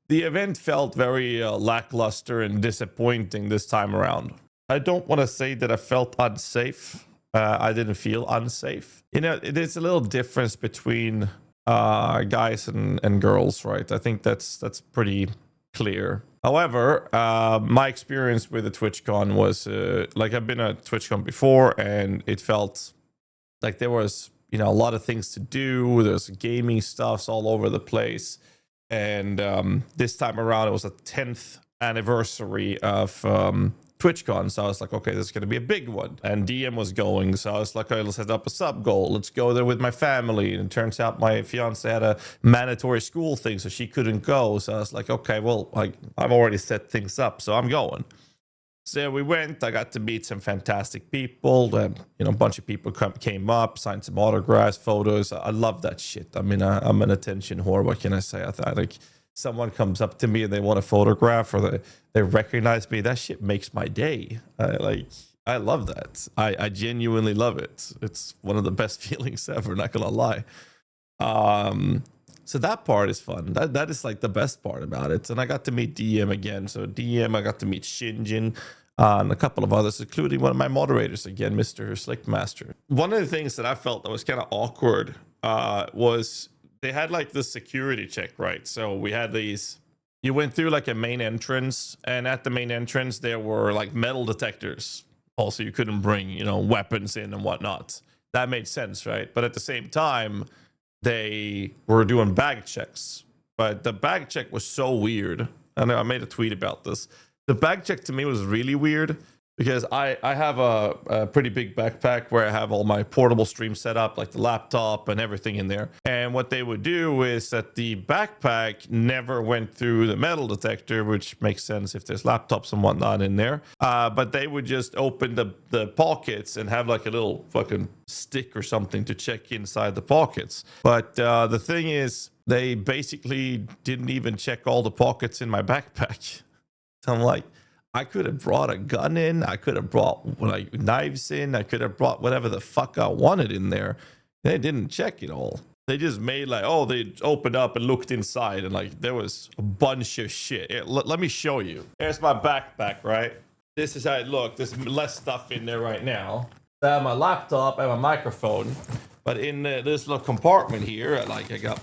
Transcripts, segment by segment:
The event felt very lackluster and disappointing this time around. I don't want to say that I felt unsafe. I didn't feel unsafe. You know, there's a little difference between guys and girls, right? I think that's pretty clear. However, my experience with the TwitchCon was like I've been at TwitchCon before, and it felt like there was, you know, a lot of things to do. There's gaming stuffs all over the place. And this time around, it was a 10th anniversary of TwitchCon. So I was like, okay, this is going to be a big one. And DM was going. So I was like, okay, let's set up a sub goal. Let's go there with my family. And it turns out my fiance had a mandatory school thing, so she couldn't go. So I was like, okay, well, like I've already set things up, so I'm going. So we went. I got to meet some fantastic people. You know, a bunch of people came up, signed some autographs, photos. I love that shit. I mean, I'm an attention whore. What can I say? I like someone comes up to me and they want a photograph, or they recognize me. That shit makes my day. I love that. I genuinely love it. It's one of the best feelings ever. Not gonna lie. So that part is fun. That is like the best part about it. And I got to meet DM again. So DM, I got to meet Shinjin and a couple of others, including one of my moderators again, Mr. Slickmaster. One of the things that I felt that was kind of awkward was they had like the security check, right? So we had these. You went through like a main entrance, and at the main entrance there were like metal detectors. Also, you couldn't bring, you know, weapons in and whatnot. That made sense, right? But at the same time, they were doing bag checks, but the bag check was so weird. I know I made a tweet about this. The bag check to me was really weird because I have a pretty big backpack where I have all my portable streams set up, like the laptop and everything in there. And what they would do is that the backpack never went through the metal detector, which makes sense if there's laptops and whatnot in there. But they would just open the pockets and have like a little fucking stick or something to check inside the pockets. But the thing is, they basically didn't even check all the pockets in my backpack. So I'm like, I could have brought a gun in. I could have brought like knives in. I could have brought whatever the fuck I wanted in there. They didn't check it all. They just made like, oh, they opened up and looked inside, and like there was a bunch of shit. Here, let me show you. Here's my backpack, right? This is how it looked. There's less stuff in there right now. I have my laptop, I have a microphone, but in this little compartment here, like I got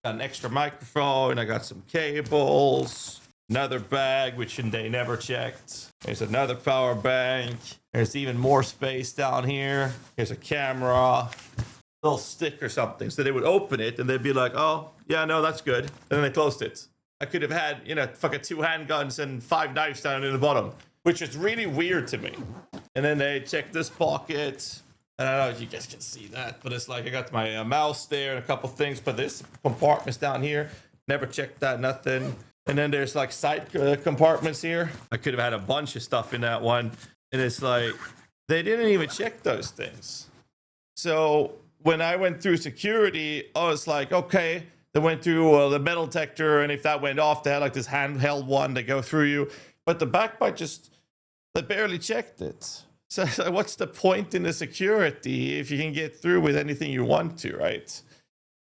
an extra microphone. I got some cables. Another bag, which they never checked. There's another power bank. There's even more space down here. Here's a camera, little stick or something. So they would open it and they'd be like, oh, yeah, no, that's good. And then they closed it. I could have had, you know, fucking 2 handguns and 5 knives down in the bottom, which is really weird to me. And then they checked this pocket. And I don't know if you guys can see that, but it's like I got my mouse there and a couple things, but this compartment's down here. Never checked that, nothing. And then there's like side compartments here. I could have had a bunch of stuff in that one. And it's like, they didn't even check those things. So when I went through security, I was like, okay, they went through the metal detector. And if that went off, they had like this handheld one to go through you. But the backpack they barely checked it. So what's the point in the security if you can get through with anything you want to, right?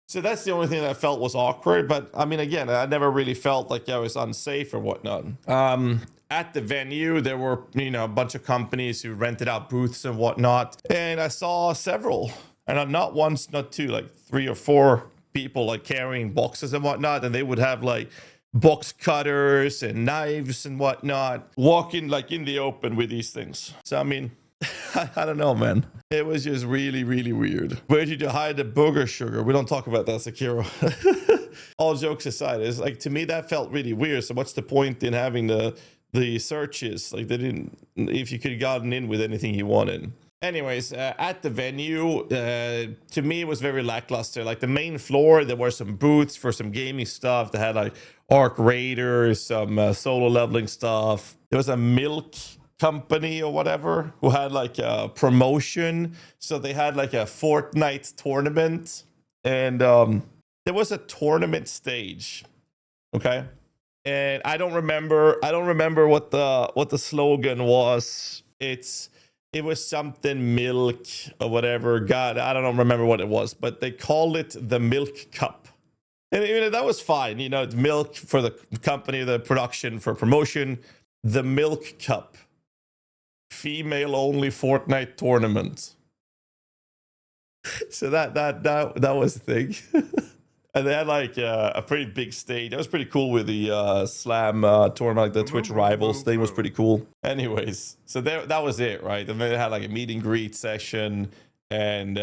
So that's the only thing that I felt was awkward. But I mean, again, I never really felt like I was unsafe or whatnot. At the venue, there were, you know, a bunch of companies who rented out booths and whatnot. And I saw several, and not once, not two, like 3 or 4 people like carrying boxes and whatnot. And they would have like box cutters and knives and whatnot, walking like in the open with these things. So, I mean, I don't know, man. It was just really, really weird. Where did you hide the booger sugar? We don't talk about that, Sekiro. All jokes aside, it's like, to me, that felt really weird. So what's the point in having the searches? Like, they didn't, if you could have gotten in with anything you wanted. Anyways, at the venue, to me, it was very lackluster. Like the main floor, there were some booths for some gaming stuff. They had like Arc Raiders, some solo leveling stuff. There was a milk company or whatever who had like a promotion. So they had like a Fortnite tournament, and there was a tournament stage. Okay. And I don't remember what the slogan was. It was something milk or whatever. God, I don't remember what it was, but they called it the Milk Cup. And you know, that was fine. You know, milk for the company, the production for promotion, the Milk Cup, female only Fortnite tournament. So that was the thing. And they had like a pretty big stage. That was pretty cool with the Slam tournament, like the Twitch Rivals thing was pretty cool. Anyways, so that was it, right? And then they had like a meet and greet session, and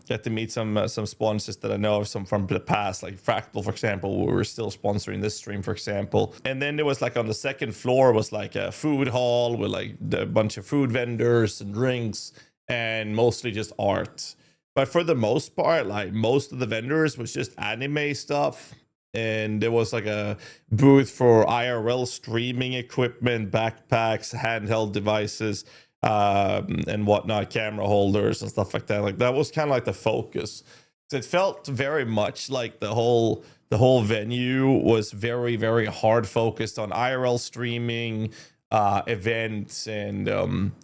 get to meet some sponsors that I know of, some from the past, like Fractal, for example. We were still sponsoring this stream, for example. And then there was like on the second floor was like a food hall with like a bunch of food vendors and drinks, and mostly just art. But for the most part, like most of the vendors was just anime stuff. And there was like a booth for IRL streaming equipment, backpacks, handheld devices, and whatnot, camera holders and stuff like that. Like that was kind of like the focus. So it felt very much like the whole venue was very, very hard focused on IRL streaming, events, and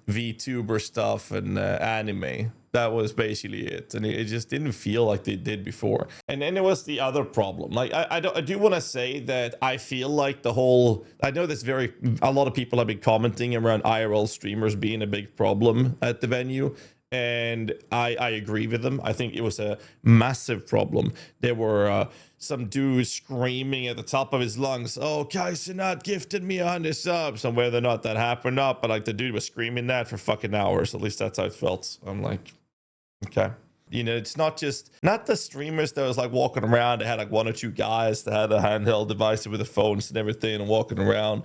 VTuber stuff and anime. That was basically it, and it just didn't feel like they did before. And then there was the other problem. Like I do want to say that I feel like the whole, I know there's a lot of people have been commenting around IRL streamers being a big problem at the venue, and I agree with them. I think it was a massive problem. There were some dude screaming at the top of his lungs, "Oh, guys, you're not gifted me 100 subs." And whether or not that happened or not, but like the dude was screaming that for fucking hours. At least that's how it felt. I'm like, okay. You know, it's not the streamers that was like walking around. They had like one or two guys that had a handheld device with the phones and everything and walking around.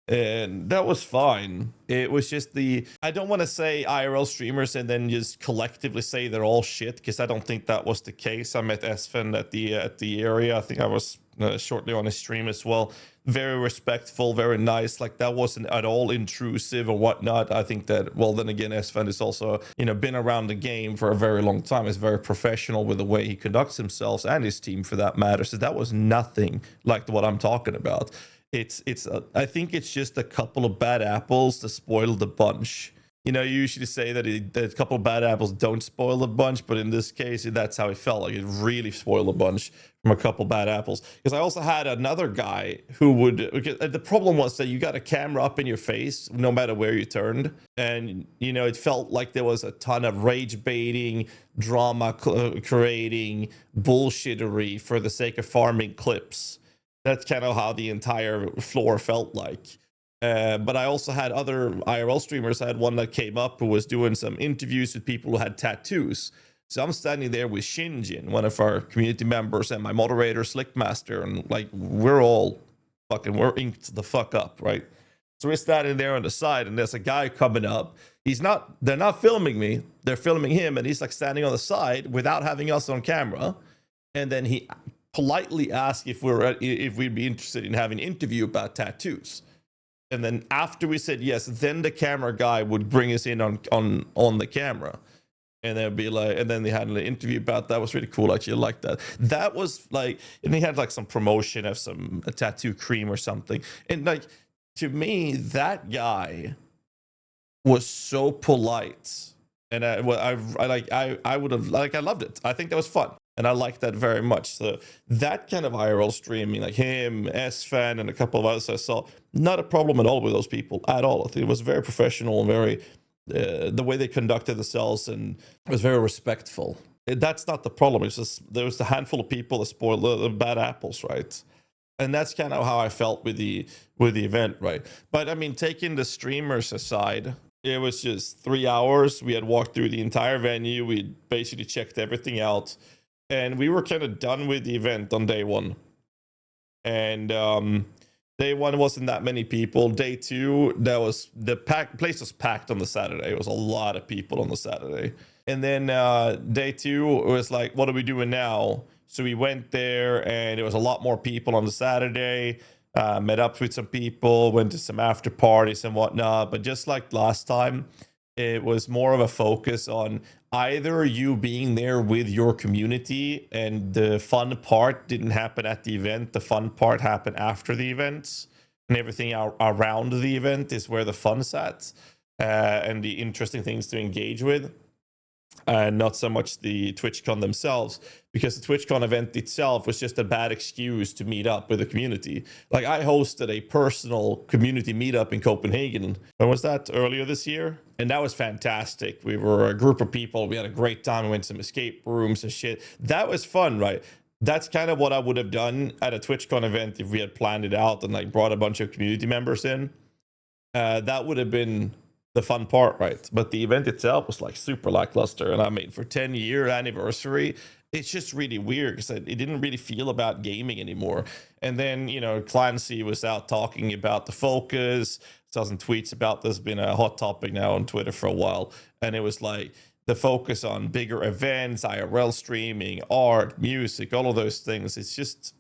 And that was fine. It was just I don't want to say IRL streamers and then just collectively say they're all shit, because I don't think that was the case. I met Esfen at the area. I think I was shortly on his stream as well. Very respectful, very nice. Like that wasn't at all intrusive or whatnot. I think that, well, then again, Esfen is also, you know, been around the game for a very long time. He's very professional with the way he conducts himself and his team for that matter. So that was nothing like what I'm talking about. I think it's just a couple of bad apples that spoiled the bunch. You know, you usually say that a couple of bad apples don't spoil the bunch, but in this case, that's how it felt. Like it really spoiled a bunch from a couple bad apples. Because I also had another guy who would, because the problem was that you got a camera up in your face no matter where you turned. And, you know, it felt like there was a ton of rage baiting, drama creating, bullshittery for the sake of farming clips. That's kind of how the entire floor felt like. But I also had other IRL streamers. I had one that came up who was doing some interviews with people who had tattoos. So I'm standing there with Shinjin, one of our community members, and my moderator, Slickmaster, and like we're inked the fuck up, right? So we're standing there on the side, and there's a guy coming up. They're not filming me, they're filming him, and he's like standing on the side without having us on camera. And then he politely asked if we'd be interested in having an interview about tattoos. And then after we said yes, then the camera guy would bring us in on the camera. And they'd be like, and then they had an interview about that. It was really cool, actually. I like that. That was like, and he had like some promotion of a tattoo cream or something. And like, to me, that guy was so polite. And I would have, like, I loved it. I think that was fun. And I like that very much. So that kind of IRL streaming, like him, S-Fan, and a couple of others I saw, not a problem at all with those people at all. I think it was very professional and very, the way they conducted themselves, and was very respectful. That's not the problem. It's just there was a handful of people that spoiled the bad apples, right? And that's kind of how I felt with the event, right? But I mean, taking the streamers aside, it was just 3 hours. We had walked through the entire venue. We basically checked everything out. And we were kind of done with the event on day one. And day one wasn't that many people. Day two, place was packed on the Saturday. It was a lot of people on the Saturday. And then day two, it was like, what are we doing now? So we went there, and it was a lot more people on the Saturday. Met up with some people, went to some after parties and whatnot. But just like last time, it was more of a focus on either you being there with your community, and the fun part didn't happen at the event. The fun part happened after the event, and everything around the event is where the fun's at, and the interesting things to engage with. and not so much the TwitchCon themselves, because the TwitchCon event itself was just a bad excuse to meet up with the community. Like, I hosted a personal community meetup in Copenhagen. When was that? Earlier this year? And that was fantastic. We were a group of people. We had a great time. We went to some escape rooms and shit. That was fun, right? That's kind of what I would have done at a TwitchCon event if we had planned it out and like brought a bunch of community members in. That would have been the fun part, right? But the event itself was like super lackluster. And I mean, for 10-year anniversary, it's just really weird because it didn't really feel about gaming anymore. And then, you know, Clancy was out talking about the focus. Saw some tweets about this, been a hot topic now on Twitter for a while. And it was like the focus on bigger events, IRL streaming, art, music, all of those things. It's just...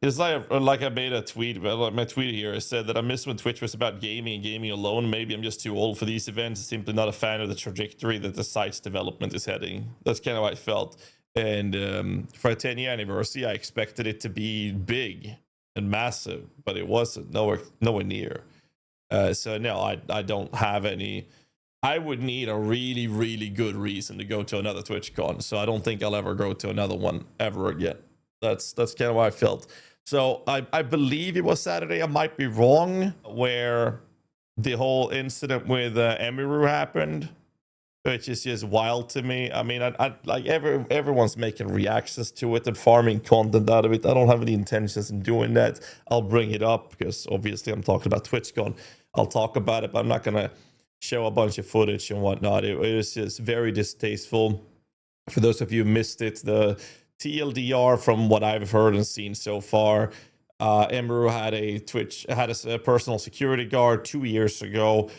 It's like I made a tweet, but like my tweet here, I said that I miss when Twitch was about gaming and gaming alone. Maybe I'm just too old for these events. Simply not a fan of the trajectory that the site's development is heading. That's kind of how I felt. And for a 10-year anniversary, I expected it to be big and massive, but it wasn't. Nowhere near. So no, I don't have any. I would need a really, really good reason to go to another TwitchCon. So I don't think I'll ever go to another one ever again. That's kind of how I felt. So I believe it was Saturday. I might be wrong, where the whole incident with Emiru happened, which is just wild to me. I mean, I like everyone's making reactions to it and farming content out of it. I don't have any intentions in doing that. I'll bring it up because obviously I'm talking about TwitchCon. I'll talk about it, but I'm not gonna show a bunch of footage and whatnot. It was just very distasteful. For those of you who missed it, the TLDR, from what I've heard and seen so far, Emiru had a personal security guard 2 years ago,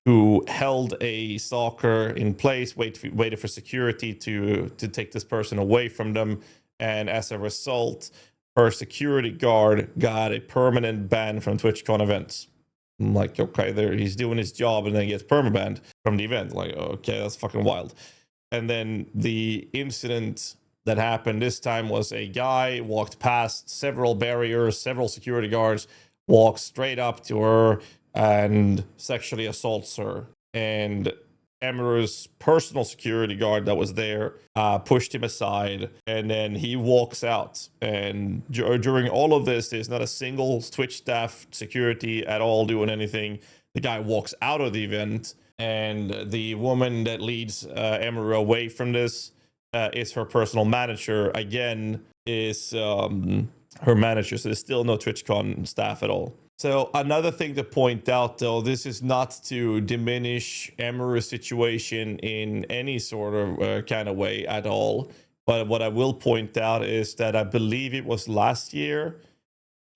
who held a stalker in place, waited for security to take this person away from them, and as a result, her security guard got a permanent ban from TwitchCon events. I'm like, okay, there, he's doing his job and then gets permabanned from the event. Like, okay, that's fucking wild. And then the incident that happened this time was a guy walked past several barriers, several security guards, walked straight up to her and sexually assaults her. And Emiru's personal security guard that was there pushed him aside, and then he walks out. And during all of this, there's not a single Twitch staff security at all doing anything. The guy walks out of the event, and the woman that leads Emiru away from this is her personal manager. Again, is her manager. So there's still no TwitchCon staff at all. So another thing to point out, though, this is not to diminish Emiru's situation in any sort of kind of way at all. But what I will point out is that I believe it was last year,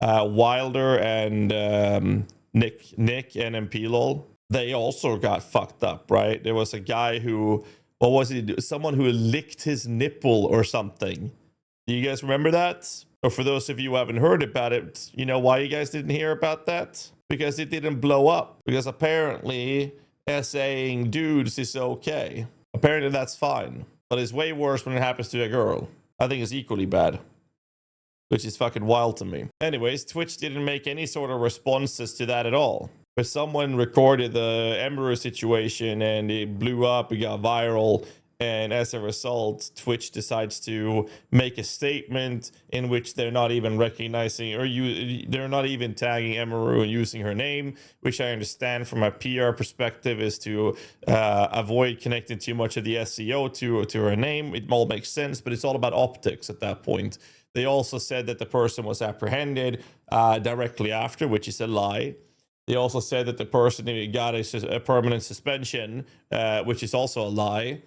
Wilder and Nick and MPLOL, they also got fucked up, right? There was a guy who, what was it? Someone who licked his nipple or something. Do you guys remember that? Or for those of you who haven't heard about it, you know why you guys didn't hear about that? Because it didn't blow up. Because apparently essaying dudes is okay. Apparently that's fine. But it's way worse when it happens to a girl. I think it's equally bad. Which is fucking wild to me. Anyways, Twitch didn't make any sort of responses to that at all. But someone recorded the Emiru situation and it blew up, it got viral. And as a result, Twitch decides to make a statement in which they're not even recognizing or they're not even tagging Emiru and using her name, which I understand from a PR perspective is to avoid connecting too much of the SEO to her name. It all makes sense, but it's all about optics at that point. They also said that the person was apprehended directly after, which is a lie. They also said that the person got a permanent suspension, which is also a lie.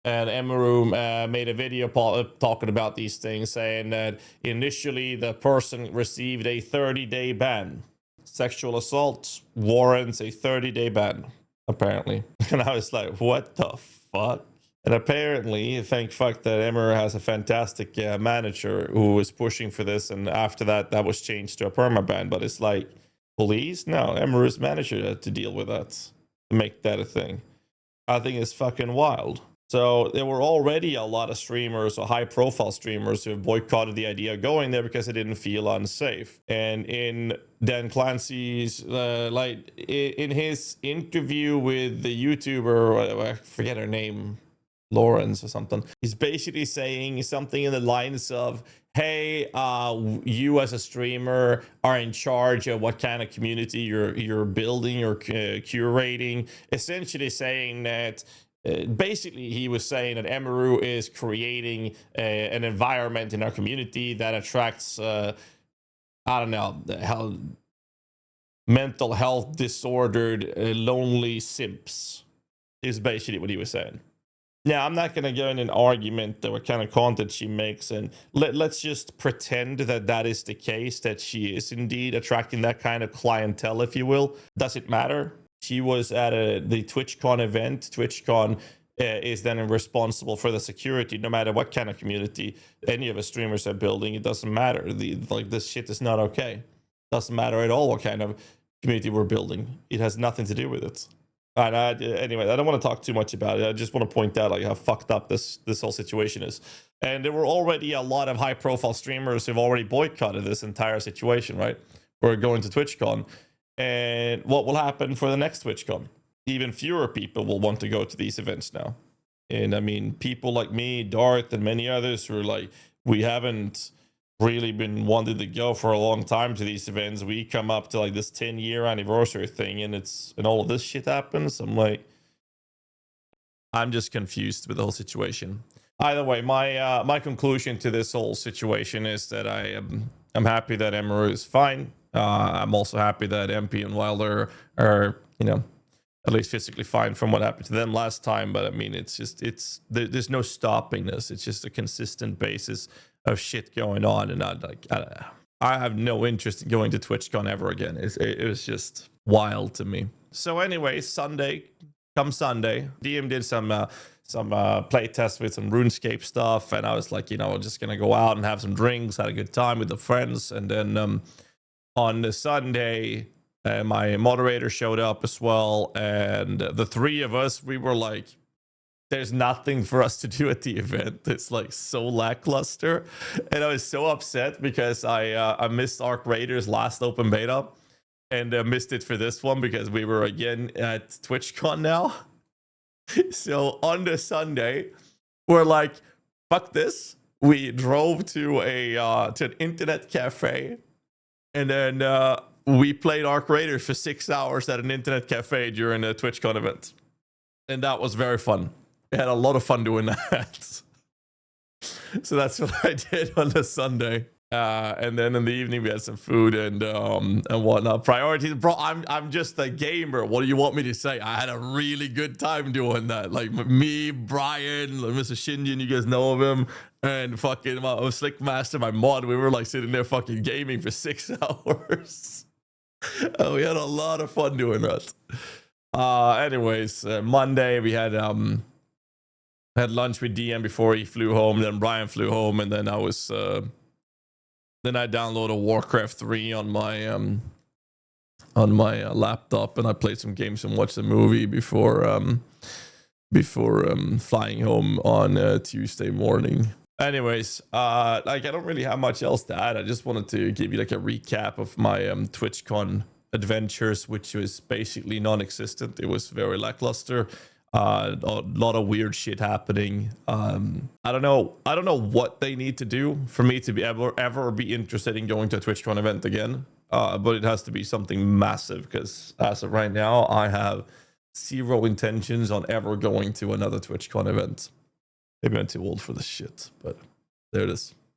And Emiru made a video talking about these things, saying that initially the person received a 30-day ban. Sexual assault warrants a 30-day ban, apparently. And I was like, what the fuck? And apparently, thank fuck that Emiru has a fantastic manager who is pushing for this. And after that, that was changed to a permaban. But it's like, police? No, Emiru's manager had to deal with that, to make that a thing. I think it's fucking wild. So there were already a lot of streamers or high-profile streamers who boycotted the idea of going there because they didn't feel unsafe. And in Dan Clancy's, in his interview with the YouTuber, I forget her name, Lawrence or something, he's basically saying something in the lines of, hey, you as a streamer are in charge of what kind of community you're building or curating, essentially saying that basically he was saying that Emiru is creating an environment in our community that attracts I don't know, mental health disordered lonely simps is basically what he was saying. Now, I'm not going to go in an argument that what kind of content she makes, and let's just pretend that that is the case, that she is indeed attracting that kind of clientele, if you will. Does it matter? She was at the Twitchcon event. Twitchcon is then responsible for the security, no matter what kind of community any of the streamers are building. It doesn't matter. This shit is not okay. Doesn't matter at all what kind of community we're building. It has nothing to do with it. Anyway, I don't want to talk too much about it. I just want to point out how fucked up this whole situation is. And there were already a lot of high-profile streamers who've already boycotted this entire situation, right? We're going to TwitchCon. And what will happen for the next TwitchCon? Even fewer people will want to go to these events now. And I mean, people like me, Darth, and many others who are like, we haven't really been wanting to go for a long time to these events. We come up to like this 10-year anniversary thing, and all of this shit happens. I'm just confused with the whole situation. Either way, my conclusion to this whole situation is that I'm happy that Emiru is fine. I'm also happy that MP and Wilder are, at least physically fine from what happened to them last time. But I mean, there's no stopping this. It's just a consistent basis of shit going on, and I have no interest in going to TwitchCon ever again. It was just wild to me. So anyway, Sunday, DM did some play tests with some RuneScape stuff, and I was like, just gonna go out and have some drinks, had a good time with the friends, and then on the Sunday, my moderator showed up as well, and the three of us, we were like, there's nothing for us to do at the event. It's like so lackluster, and I was so upset because I missed Arc Raiders last open beta, and missed it for this one because we were again at TwitchCon now. So on the Sunday, we're like, fuck this. We drove to an internet cafe, and then we played Arc Raiders for 6 hours at an internet cafe during a TwitchCon event, and that was very fun. I had a lot of fun doing that. So that's what I did on the Sunday. And then in the evening we had some food and whatnot. Priorities, bro. I'm just a gamer. What do you want me to say? I had a really good time doing that. Like me, Brian, Mr. Shinjin, you guys know of him, and fucking my Slick Master, my mod. We were like sitting there fucking gaming for 6 hours. We had a lot of fun doing that. Anyways, Monday we had lunch with DM before he flew home. Then Brian flew home, and then I downloaded Warcraft 3 on my laptop, and I played some games and watched a movie before flying home on Tuesday morning. Anyways, I don't really have much else to add. I just wanted to give you like a recap of my TwitchCon adventures, which was basically non-existent. It was very lackluster. A lot of weird shit happening. I don't know what they need to do for me to be ever be interested in going to a TwitchCon event again. But it has to be something massive, because as of right now, I have zero intentions on ever going to another TwitchCon event. Maybe I'm too old for this shit, but there it is.